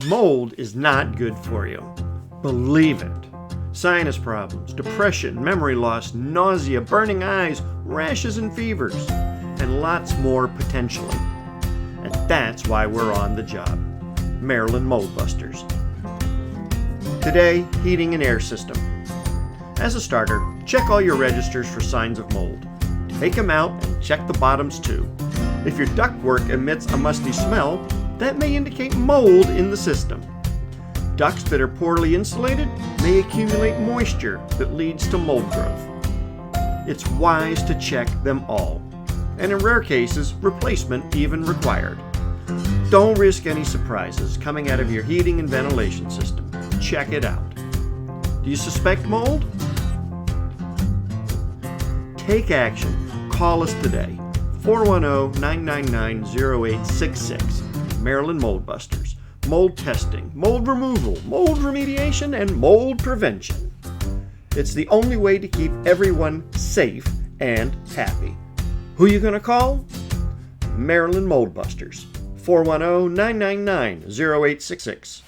Mold is not good for you. Believe it. Sinus problems, depression, memory loss, nausea, burning eyes, rashes and fevers, and lots more potentially. And that's why we're on the job. Maryland Mold Busters. Today, heating and air system. As a starter, check all your registers for signs of mold. Take them out and check the bottoms too. If your ductwork emits a musty smell, that may indicate mold in the system. Ducts that are poorly insulated may accumulate moisture that leads to mold growth. It's wise to check them all, and in rare cases, replacement even required. Don't risk any surprises coming out of your heating and ventilation system. Check it out. Do you suspect mold? Take action. Call us today. 410-999-0866. Maryland Mold Busters. Mold testing, mold removal, mold remediation, and mold prevention. It's the only way to keep everyone safe and happy. Who you gonna call? Maryland Mold Busters. 410-999-0866.